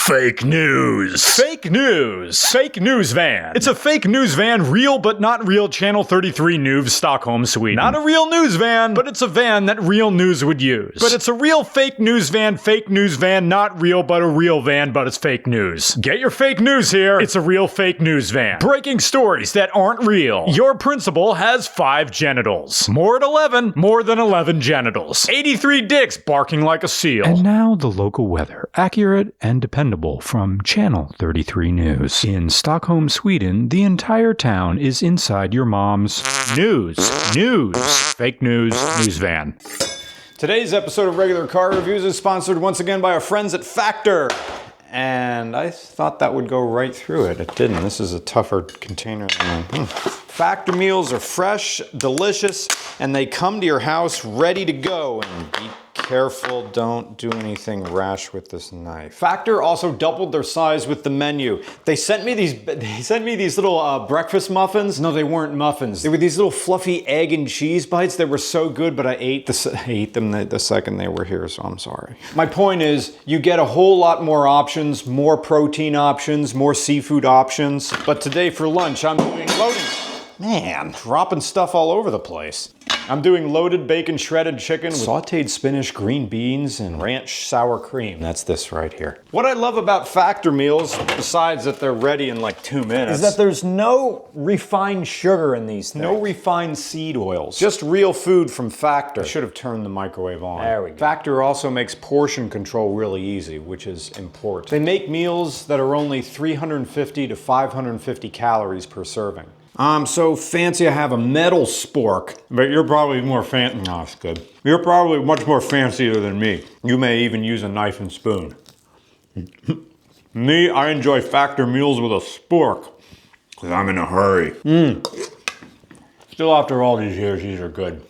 Fake news. Fake news. Fake news van. It's a fake news van, real but not real Channel 33 news, Stockholm, Sweden. Not a real news van, but it's a van that real news would use. But it's a real fake news van, not real but a real van, but it's fake news. Get your fake news here. It's a real fake news van. Breaking stories that aren't real. Your principal has 5 genitals. More than 11 genitals. 83 dicks barking like a seal. And now the local weather, accurate and dependable from Channel 33 News. In Stockholm, Sweden, the entire town is inside your mom's fake news van. Today's episode of Regular Car Reviews is sponsored once again by our friends at Factor. And I thought that would go right through it. It didn't. This is a tougher container than Factor meals are fresh, delicious, and they come to your house ready to go. And be careful, don't do anything rash with this knife. Factor also doubled their size with the menu. They sent me these little breakfast muffins. No, they weren't muffins. They were these little fluffy egg and cheese bites that were so good, but I ate them the second they were here, so I'm sorry. My point is, you get a whole lot more options, more protein options, more seafood options. But today for lunch, I'm doing loading. Man, dropping stuff all over the place. I'm doing loaded bacon shredded chicken with sauteed spinach, green beans, and ranch sour cream. That's this right here. What I love about Factor meals, besides that they're ready in like 2 minutes, is that there's no refined sugar in these things. No refined seed oils. Just real food from Factor. I should have turned the microwave on. There we go. Factor also makes portion control really easy, which is important. They make meals that are only 350 to 550 calories per serving. I'm so fancy I have a metal spork, but you're probably more fancy. No, it's good. You're probably much more fancier than me. You may even use a knife and spoon. Me, I enjoy Factor meals with a spork, because I'm in a hurry. Still, after all these years, these are good.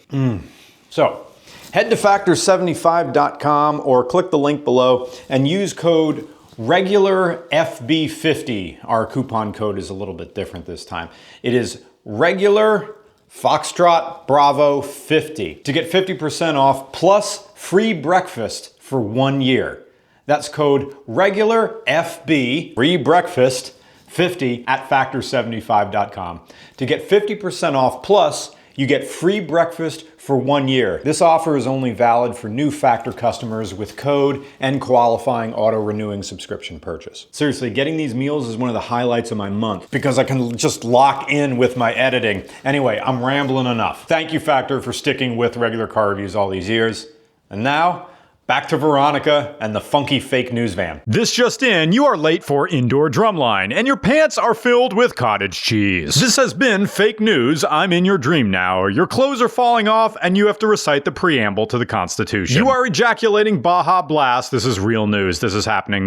So, head to factor75.com or click the link below and use code Regular FB50. Our coupon code is a little bit different this time. It is Regular Foxtrot Bravo 50 to get 50% off plus free breakfast for 1 year. That's code Regular FB free breakfast 50 at factor75.com to get 50% off plus you get free breakfast for 1 year. This offer is only valid for new Factor customers with code and qualifying auto-renewing subscription purchase. Seriously, getting these meals is one of the highlights of my month because I can just lock in with my editing. Anyway, I'm rambling enough. Thank you, Factor, for sticking with Regular Car Reviews all these years. And now, back to Veronica and the funky fake news van. This just in, you are late for indoor drumline, and your pants are filled with cottage cheese. This has been fake news, I'm in your dream now, or your clothes are falling off and you have to recite the preamble to the Constitution. You are ejaculating Baja Blast, this is real news, this is happening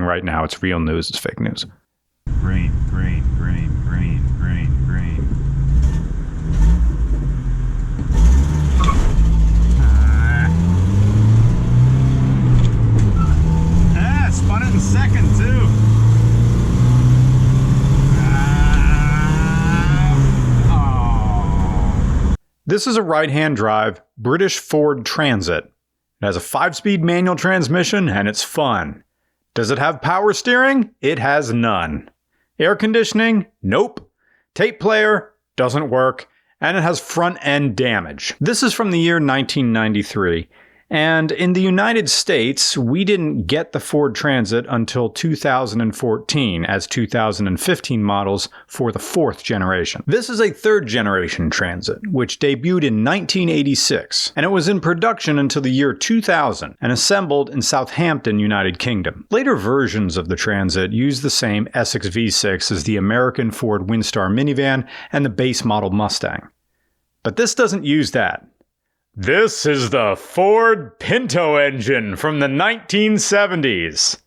right now, it's real news, it's fake news. Green. Spun it in second too. This is a right-hand drive British Ford Transit. It has a 5-speed manual transmission and it's fun. Does it have power steering? It has none. Air conditioning? Nope. Tape player? Doesn't work. And it has front end damage. This is from the year 1993. And in the United States, we didn't get the Ford Transit until 2014 as 2015 models for the 4th generation. This is a 3rd generation Transit, which debuted in 1986, and it was in production until the year 2000 and assembled in Southampton, United Kingdom. Later versions of the Transit used the same Essex V6 as the American Ford Windstar minivan and the base model Mustang. But this doesn't use that. This is the Ford Pinto engine from the 1970s.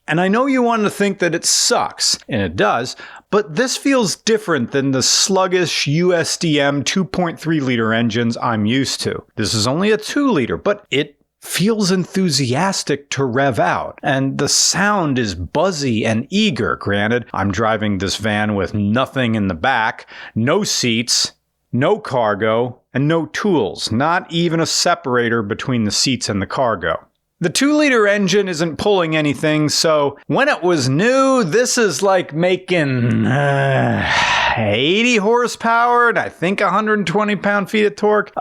And I know you want to think that it sucks, and it does, but this feels different than the sluggish USDM 2.3-liter engines I'm used to. This is only a 2-liter, but it feels enthusiastic to rev out, and the sound is buzzy and eager. Granted, I'm driving this van with nothing in the back, no seats, no cargo, and no tools, not even a separator between the seats and the cargo. The 2-liter engine isn't pulling anything, so when it was new, this is like making 80 horsepower and I think 120 pound-feet of torque.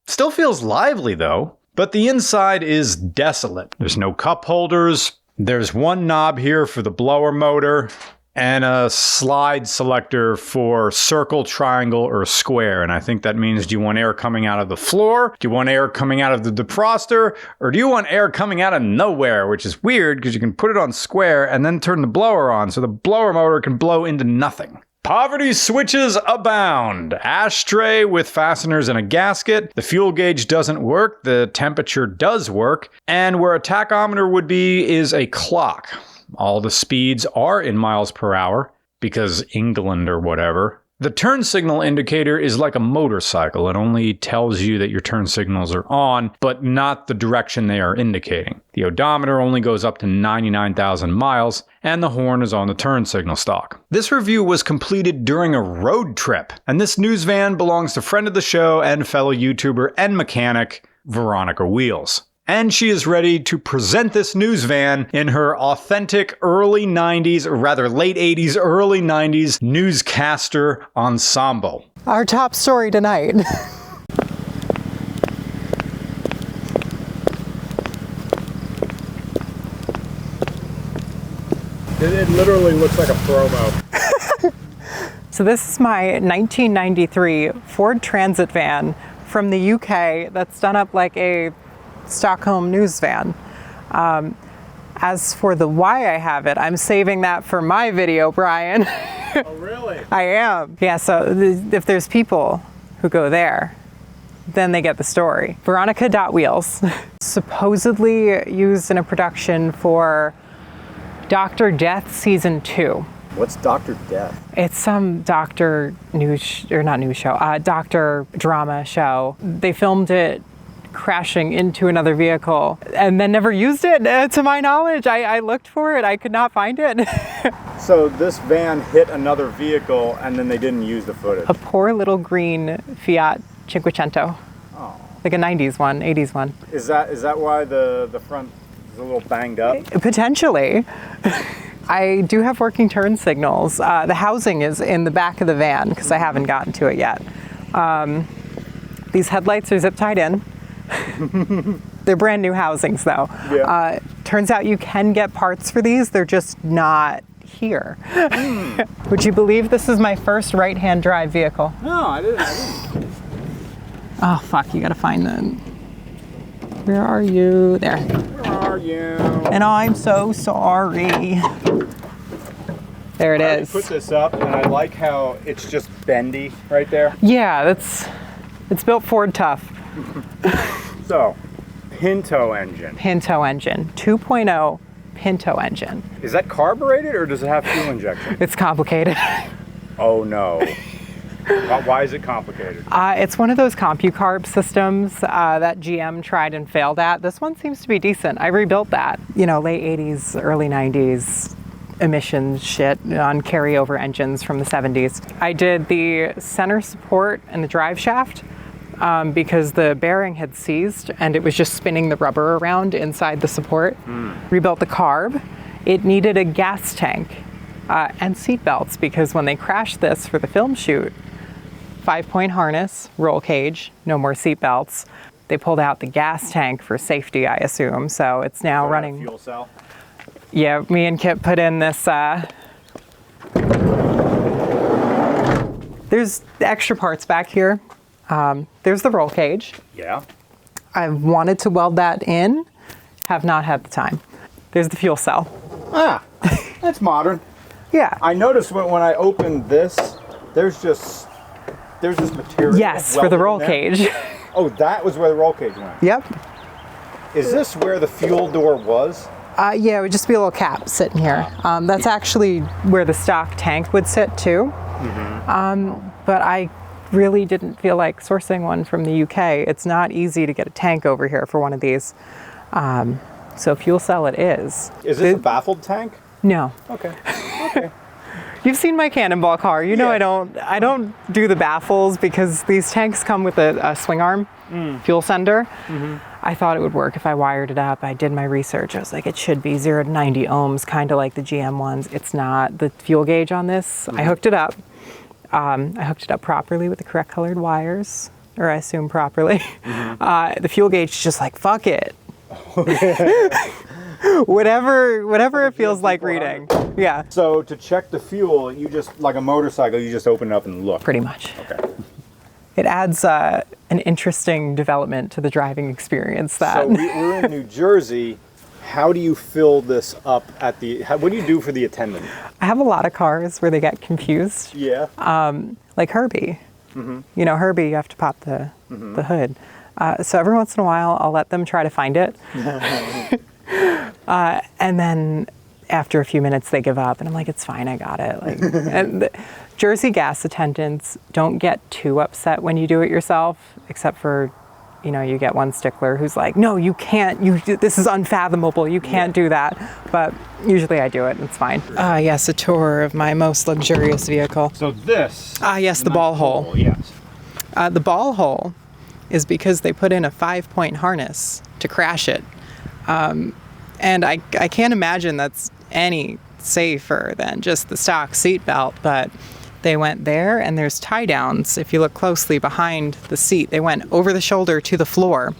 Still feels lively though, but the inside is desolate. There's no cup holders. There's one knob here for the blower motor and a slide selector for circle, triangle, or square. And I think that means, do you want air coming out of the floor? Do you want air coming out of the defroster? Or do you want air coming out of nowhere? Which is weird because you can put it on square and then turn the blower on so the blower motor can blow into nothing. Poverty switches abound. Ashtray with fasteners and a gasket. The fuel gauge doesn't work. The temperature does work. And where a tachometer would be is a clock. All the speeds are in miles per hour, because England or whatever. The turn signal indicator is like a motorcycle. It only tells you that your turn signals are on, but not the direction they are indicating. The odometer only goes up to 99,000 miles, and the horn is on the turn signal stock. This review was completed during a road trip, and this news van belongs to friend of the show and fellow YouTuber and mechanic, Veronica Wheels. And she is ready to present this news van in her authentic early 90s, or rather late 80s, early 90s newscaster ensemble. Our top story tonight. It literally looks like a promo. So this is my 1993 Ford Transit van from the UK that's done up like a Stolkhom news van. As for the why I have it, I'm saving that for my video, Brian. Oh, really? I am. Yeah, so if there's people who go there, then they get the story. Veronica Wheels, supposedly used in a production for Dr. Death Season 2. What's Dr. Death? It's some doctor doctor drama show. They filmed it crashing into another vehicle and then never used it, to my knowledge. I looked for it, I could not find it. So this van hit another vehicle and then they didn't use the footage? A poor little green Fiat Cinquecento. Oh. Like a 90s one, 80s one. Is that why the front is a little banged up? Potentially. I do have working turn signals. The housing is in the back of the van because I haven't gotten to it yet. These headlights are zip tied in. They're brand new housings though. Yeah. Turns out you can get parts for these, they're just not here. Would you believe this is my first right-hand drive vehicle? No, I didn't. Oh fuck, you gotta find them. Where are you? There. Where are you? And I'm so sorry. There it is. Put this up and I like how it's just bendy right there. Yeah, it's built Ford tough. So, Pinto engine. Pinto engine, 2.0 Pinto engine. Is that carbureted or does it have fuel injection? It's complicated. Oh no. Why is it complicated? It's one of those CompuCarb systems that GM tried and failed at. This one seems to be decent. I rebuilt that, late 80s, early 90s emissions shit on carryover engines from the 70s. I did the center support and the drive shaft because the bearing had seized and it was just spinning the rubber around inside the support. Rebuilt the carb. It needed a gas tank and seat belts because when they crashed this for the film shoot, 5-point harness, roll cage, no more seat belts. They pulled out the gas tank for safety, I assume. So it's now running. Fuel cell? Yeah, me and Kip put in this. There's extra parts back here. There's the roll cage. Yeah. I've wanted to weld that in, have not had the time. There's the fuel cell. Ah, that's modern. Yeah. I noticed when I opened this, there's this material. Yes, for the welded roll in there. cage. Oh, that was where the roll cage went. Yep. Is this where the fuel door was? Yeah, it would just be a little cap sitting here. That's actually where the stock tank would sit too. But I really didn't feel like sourcing one from the UK. It's not easy to get a tank over here for one of these. So fuel cell it is. Is this a baffled tank? No. Okay. Okay. You've seen my Cannonball car. You know Yeah. I don't do the baffles because these tanks come with a swing arm fuel sender. I thought it would work if I wired it up. I did my research. I was like, it should be 0 to 90 ohms, kind of like the GM ones. It's not. The fuel gauge on this, I hooked it up. I hooked it up properly with the correct colored wires, or I assume properly. The fuel gauge is just like, fuck it. whatever it feels like reading. Yeah. So to check the fuel, you just, like a motorcycle, you just open it up and look. Pretty much. Okay. It adds an interesting development to the driving experience. So we're in New Jersey. How do you fill this up at the, what do you do for the attendant? I have a lot of cars where they get confused. Yeah. Like Herbie. You know, Herbie, you have to pop the hood. So every once in a while, I'll let them try to find it. And then after a few minutes, they give up. And I'm like, it's fine, I got it. Like, and the Jersey gas attendants don't get too upset when you do it yourself, except for, you know, you get one stickler who's like, no, you can't. This is unfathomable. You can't do that. But usually I do it and it's fine. Yes, a tour of my most luxurious vehicle. So this. Yes, the ball hole. Yes. The ball hole is because they put in a 5-point harness to crash it. And I can't imagine that's any safer than just the stock seat belt, but they went there, and there's tie downs. If you look closely behind the seat, they went over the shoulder to the floor,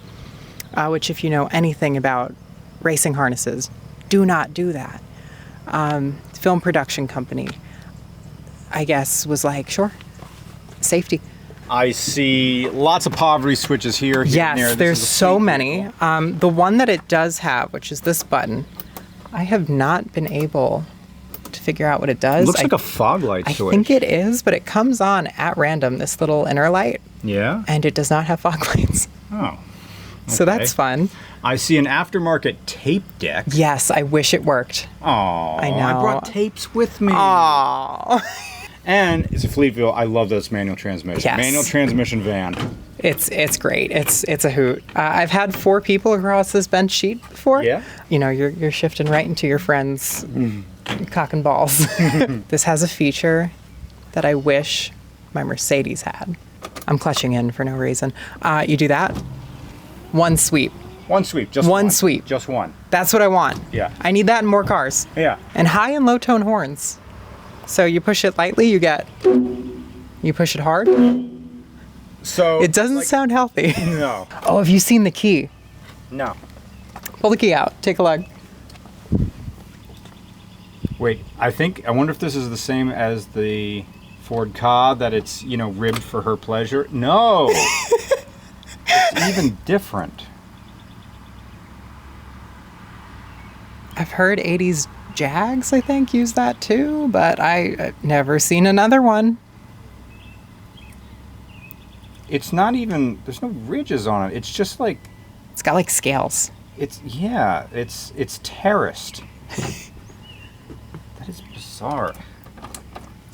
which if you know anything about racing harnesses, do not do that. Film production company, I guess, was like, sure, safety. I see lots of poverty switches here. Yes, there's so many. The one that it does have, which is this button, I have not been able to figure out what it does. Looks like a fog light I switch. think it is, but it comes on at random, this little inner light, Yeah? and it does not have fog lights. Oh. So that's fun. I see an aftermarket tape deck. Yes, I wish it worked. Aw, I know. I brought tapes with me. Aww. And it's a fleet wheel. I love this manual transmission. Yes. Manual transmission van. It's great. It's a hoot. I've had 4 people across this bench sheet before. Yeah? You know, you're shifting right into your friend's cock and balls. This has a feature that I wish my Mercedes had. I'm clutching in for no reason. You do that. One sweep. One sweep. Just One sweep. Just one. That's what I want. Yeah. I need that in more cars. Yeah. And high and low tone horns. So you push it lightly, you push it hard. So It doesn't sound healthy. No. Oh, have you seen the key? No. Pull the key out. Take a look. Wait, I wonder if this is the same as the Ford Ka, that it's, you know, ribbed for her pleasure. No. It's even different. I've heard 80s Jags, I think, use that too, but I've never seen another one. It's not even, there's no ridges on it. It's just like, It's got like scales. it's terraced. That is bizarre.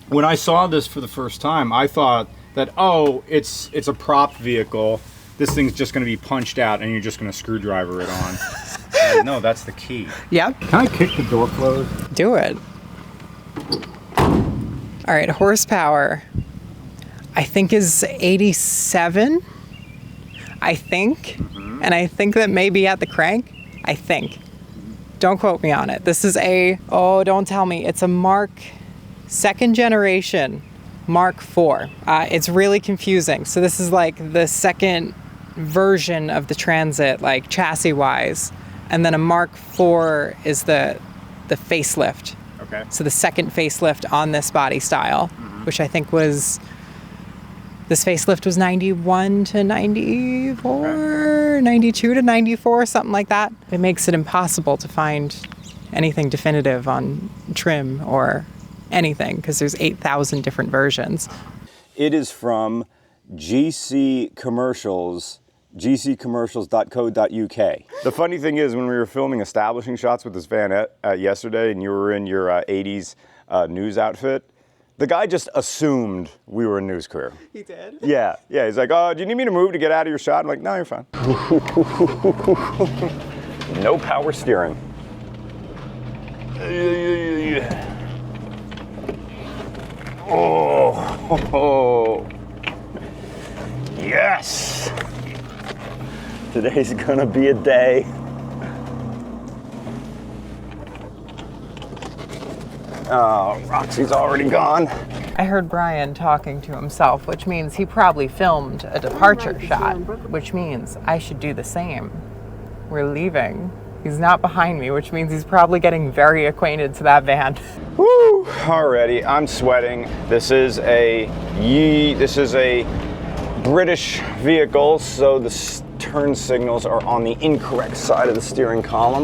When I saw this for the first time, I thought that, oh, it's a prop vehicle. This thing's just going to be punched out and you're just going to screwdriver it on. No, that's the key. Yep. Can I kick the door closed? Do it. All right, horsepower, I think is 87. I think. And I think that maybe at the crank. I think. Don't quote me on it. This is don't tell me. It's a Mark 2nd generation Mark IV. It's really confusing. So this is like the second version of the Transit, like chassis-wise. And then a Mark IV is the facelift. Okay. So the second facelift on this body style, which I think was, this facelift was 91 to 94, 92 to 94, something like that. It makes it impossible to find anything definitive on trim or anything because there's 8,000 different versions. It is from GC Commercials, gccommercials.co.uk. The funny thing is, when we were filming establishing shots with this van yesterday and you were in your 80s news outfit, the guy just assumed we were a news crew. He did? Yeah. He's like, oh, do you need me to move to get out of your shot? I'm like, no, you're fine. No power steering. Oh. Yes. Today's gonna be a day. Oh, Roxy's already gone. I heard Brian talking to himself, which means he probably filmed a departure shot, which means I should do the same. We're leaving. He's not behind me, which means he's probably getting very acquainted to that van. Woo! Already, I'm sweating. This is a British vehicle, so the turn signals are on the incorrect side of the steering column.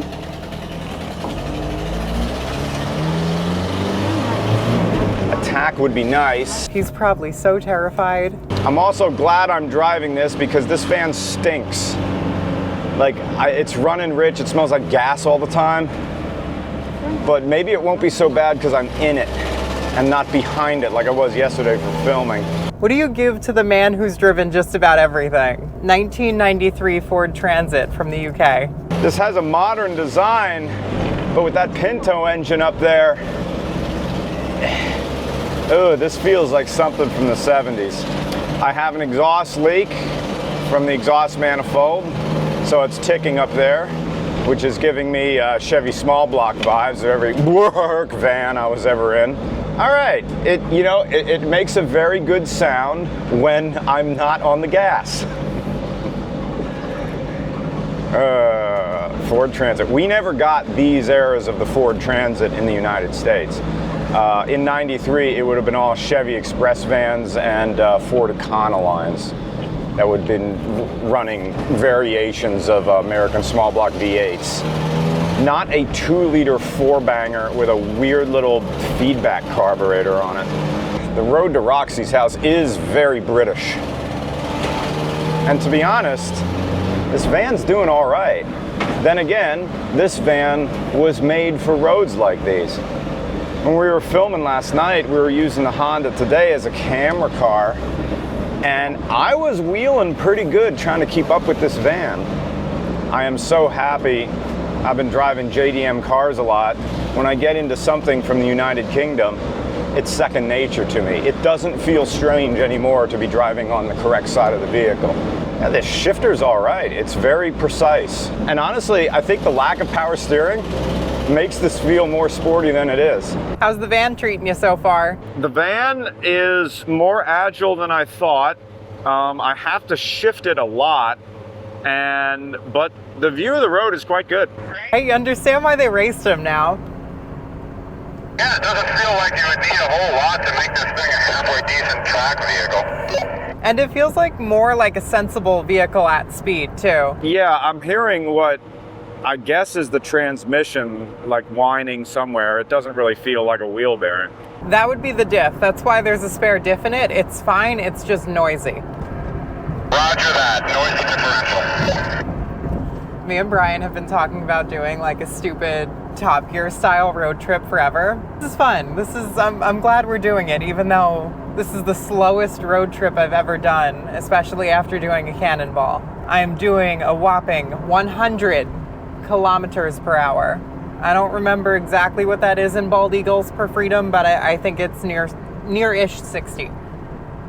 Attack would be nice. He's probably so terrified. I'm also glad I'm driving this because this van stinks. Like, it's running rich, it smells like gas all the time. But maybe it won't be so bad because I'm in it and not behind it like I was yesterday for filming. What do you give to the man who's driven just about everything? 1993 Ford Transit from the UK. This has a modern design, but with that Pinto engine up there, oh, this feels like something from the 70s. I have an exhaust leak from the exhaust manifold, so it's ticking up there, which is giving me Chevy small block vibes of every work van I was ever in. All right, it makes a very good sound when I'm not on the gas. Ford Transit. We never got these eras of the Ford Transit in the United States. In '93, it would have been all Chevy Express vans and Ford Econolines that would have been running variations of American small block V8s. Not a 2-liter 4-banger with a weird little feedback carburetor on it. The road to Roxy's house is very British. And to be honest, this van's doing all right. Then again, this van was made for roads like these. When we were filming last night, we were using the Honda Today as a camera car, and I was wheeling pretty good trying to keep up with this van. I am so happy. I've been driving JDM cars a lot. When I get into something from the United Kingdom, it's second nature to me. It doesn't feel strange anymore to be driving on the correct side of the vehicle. Yeah, this shifter's all right. It's very precise. And honestly, I think the lack of power steering makes this feel more sporty than it is. How's the van treating you so far? The van is more agile than I thought. I have to shift it a lot, but the view of the road is quite good. I understand why they raced him now. Yeah, it doesn't feel like you would need a whole lot to make this thing a halfway decent track vehicle. And it feels like more like a sensible vehicle at speed, too. Yeah, I'm hearing what I guess is the transmission, like whining somewhere. It doesn't really feel like a wheel bearing. That would be the diff. That's why there's a spare diff in it. It's fine, it's just noisy. Roger that, noisy differential. Me and Brian have been talking about doing like a stupid Top Gear style road trip forever. This is fun. I'm glad we're doing it, even though this is the slowest road trip I've ever done, especially after doing a Cannonball. I am doing a whopping 100 kilometers per hour. I don't remember exactly what that is in bald eagles per freedom, but I think it's near-ish 60.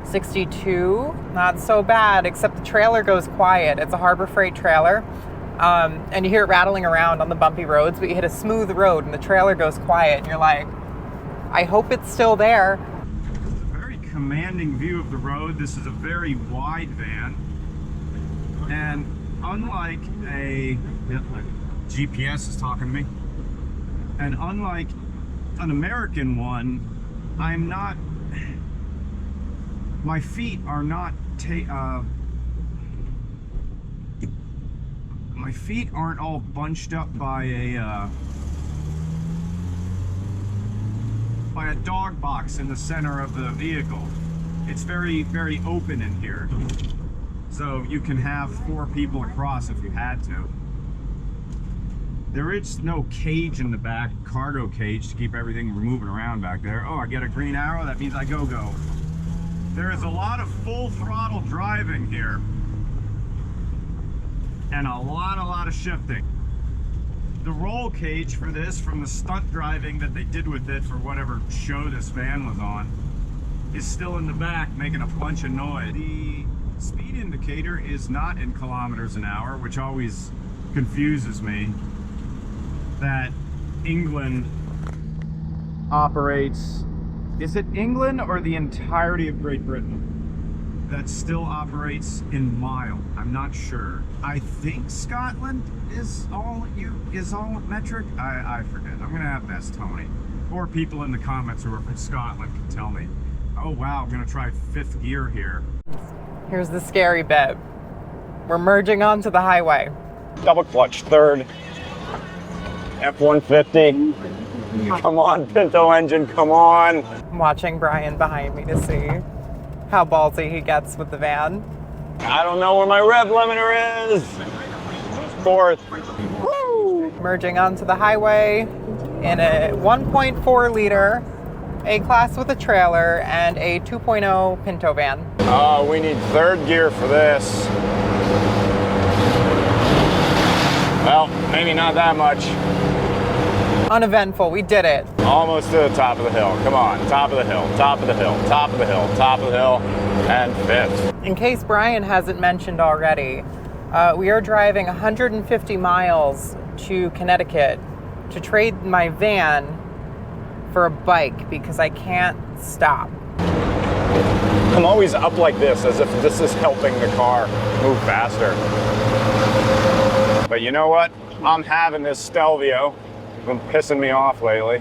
62, not so bad, except the trailer goes quiet. It's a Harbor Freight trailer. And you hear it rattling around on the bumpy roads, but you hit a smooth road and the trailer goes quiet and you're like, I hope it's still there. Very commanding view of the road. This is a very wide van. And unlike GPS is talking to me. And unlike an American one, my feet are not my feet aren't all bunched up by a dog box in the center of the vehicle. It's very, very open in here. So you can have 4 people across if you had to. There is no cage in the back, cargo cage, to keep everything from moving around back there. Oh, I get a green arrow, that means I go. There is a lot of full throttle driving here. And a lot of shifting. The roll cage for this, from the stunt driving that they did with it for whatever show this van was on, is still in the back making a bunch of noise. The speed indicator is not in kilometers an hour, which always confuses me. That England operates, is it England or the entirety of Great Britain that still operates in mile? I'm not sure. I think Scotland is all metric. I forget. I'm gonna have to ask Tony, or people in the comments who are from Scotland can tell me. Oh wow, I'm gonna try 5th gear here. Here's the scary bit. We're merging onto the highway. Double clutch, third. F-150. Come on, Pinto engine, come on. I'm watching Brian behind me to see how ballsy he gets with the van. I don't know where my rev limiter is. 4th. Woo! Merging onto the highway in a 1.4 liter A-Class with a trailer and a 2.0 Pinto van. Oh, we need 3rd gear for this. Well, maybe not that much. Uneventful, we did it. Almost to the top of the hill. Come on, top of the hill, top of the hill, top of the hill, top of the hill, and 5th. In case Brian hasn't mentioned already, we are driving 150 miles to Connecticut to trade my van for a bike because I can't stop. I'm always up like this as if this is helping the car move faster. But you know what? I'm having this Stelvio. It's been pissing me off lately.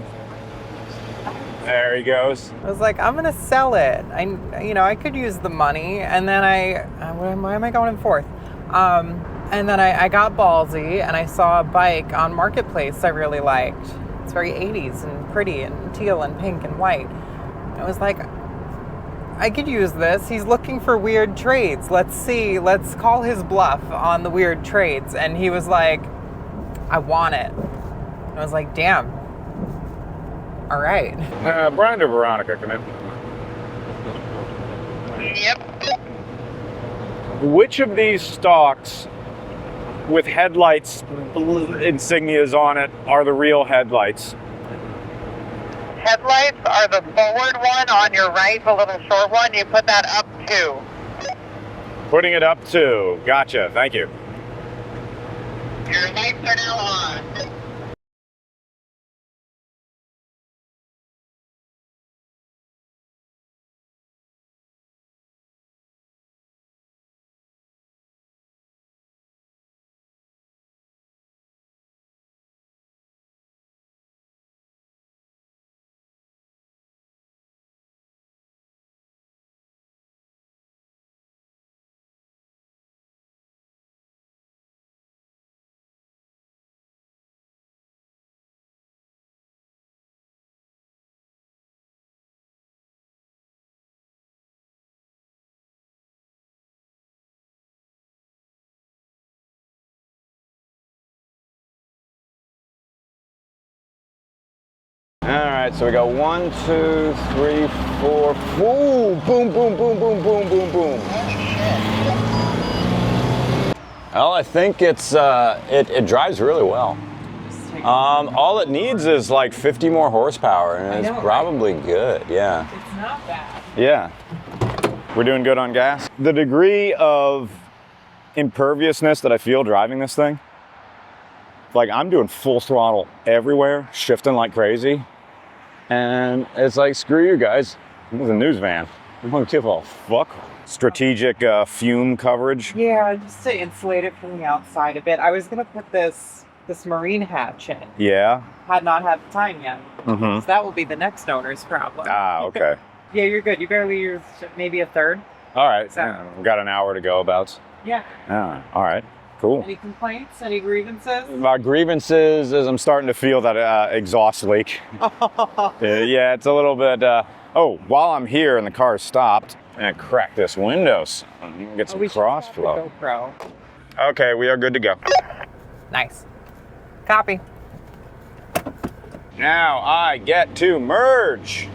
There he goes. I was like, I'm gonna sell it. I could use the money, and then why am I going in 4th? And then I got ballsy, and I saw a bike on Marketplace I really liked. It's very 80s and pretty and teal and pink and white. I was like, I could use this. He's looking for weird trades. Let's call his bluff on the weird trades. And he was like, I want it. I was like, damn. All right. Brian or Veronica, come in. Yep. Which of these stocks with headlights insignias on it are the real headlights? Headlights are the forward one on your right, the little short one. You put that up 2. Putting it up to. Gotcha. Thank you. Your lights are now on. All right, so we got 1, 2, 3, 4. Woo! Boom, boom, boom, boom, boom, boom, boom. Well, I think it drives really well. All it needs is like 50 more horsepower, and it's probably good. Yeah. It's not bad. Yeah. We're doing good on gas. The degree of imperviousness that I feel driving this thing, like I'm doing full throttle everywhere, shifting like crazy. And it's like, screw you guys. This is a news van. I don't give a fuck. Strategic fume coverage. Yeah, just to insulate it from the outside a bit. I was gonna put this marine hatch in. Yeah. Had not had the time yet. Mm-hmm. So that will be the next owner's problem. Ah, okay. Yeah, you're good. You barely used maybe a third. All right. So- Yeah, we've got an hour to go about. Yeah. Yeah. All right. Cool. Any complaints? Any grievances? My grievances is I'm starting to feel that exhaust leak. Yeah, it's a little bit. While I'm here and the car's stopped, I'm gonna crack this window so you can get some cross flow. GoPro. Okay, we are good to go. Nice. Copy. Now I get to merge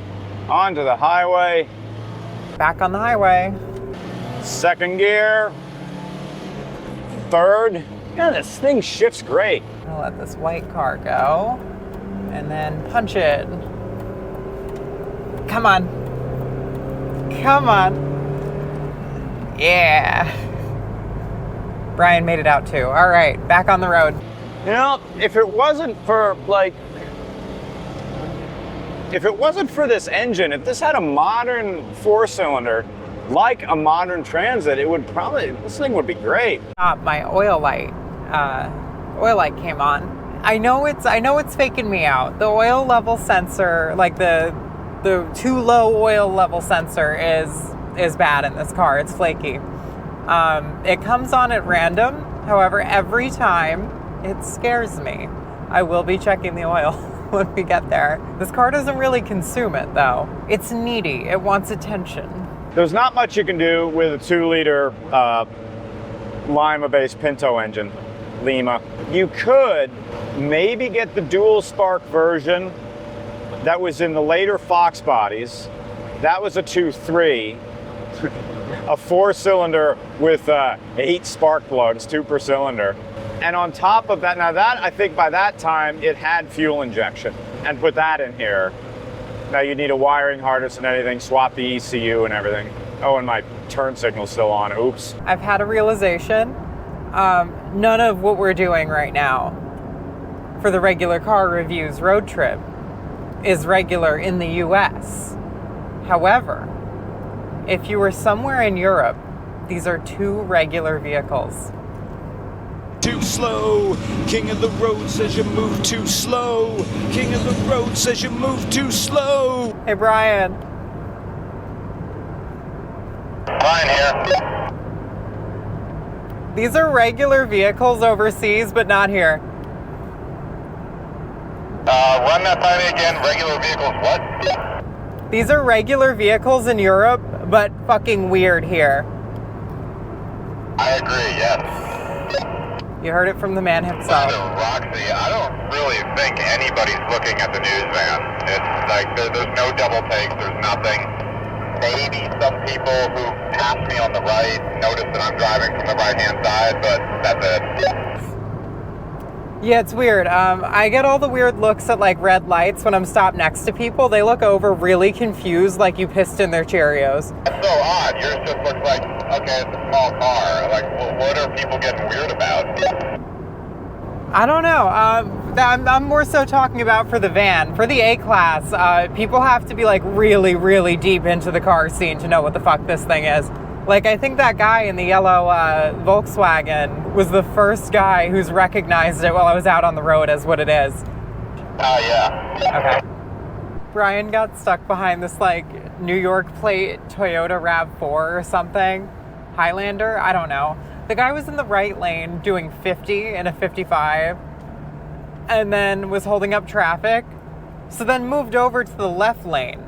onto the highway. Back on the highway. 2nd gear. 3rd. Yeah, this thing shifts great. I'll let this white car go. And then punch it. Come on. Come on. Yeah. Brian made it out too. All right, back on the road. You know, if it wasn't for this engine, if this had a modern 4-cylinder, like a modern Transit, this thing would be great. My oil light came on. I know it's faking me out. The oil level sensor, like the too low oil level sensor is bad in this car. It's flaky. It comes on at random. However, every time it scares me. I will be checking the oil when we get there. This car doesn't really consume it though. It's needy. It wants attention. There's not much you can do with a 2-liter Lima-based Pinto engine, Lima. You could maybe get the dual spark version that was in the later Fox bodies. That was a 2.3, a 4-cylinder with 8 spark plugs, 2 per cylinder. And on top of that, now that, I think by that time, it had fuel injection, and put that in here. Now you need a wiring harness and anything, swap the ECU and everything. Oh, and my turn signal's still on, oops. I've had a realization. None of what we're doing right now for the regular car reviews road trip is regular in the US. However, if you were somewhere in Europe, these are 2 regular vehicles. Too slow, king of the road says you move too slow. King of the road says you move too slow. Hey Brian. Brian here. These are regular vehicles overseas, but not here. Run that by me again. Regular vehicles, what? These are regular vehicles in Europe, but fucking weird here. I agree, yes. You heard it from the man himself. Roxy, I don't really think anybody's looking at the news van. It's like there's no double takes, there's nothing. Maybe some people who pass me on the right notice that I'm driving from the right-hand side, but that's it. Yeah, it's weird. I get all the weird looks at like red lights when I'm stopped next to people. They look over really confused, like you pissed in their Cheerios. That's so odd. Yours just looks like, okay, it's a small car. Like, well, what are people getting weird about? I don't know. I'm more so talking about for the van. For the A-Class, people have to be like really, really deep into the car scene to know what the fuck this thing is. Like, I think that guy in the yellow Volkswagen was the first guy who's recognized it while I was out on the road as what it is. Oh, yeah. Okay. Brian got stuck behind this, like, New York plate Toyota RAV4 or something. Highlander? I don't know. The guy was in the right lane doing 50 in a 55 and then was holding up traffic. So then moved over to the left lane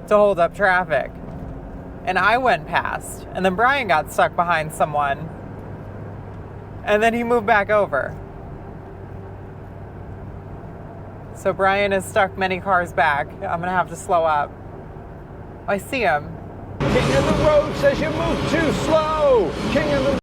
to hold up traffic. And I went past. And then Brian got stuck behind someone. And then he moved back over. So Brian is stuck many cars back. I'm gonna have to slow up. I see him. King of the road says you move too slow. King of the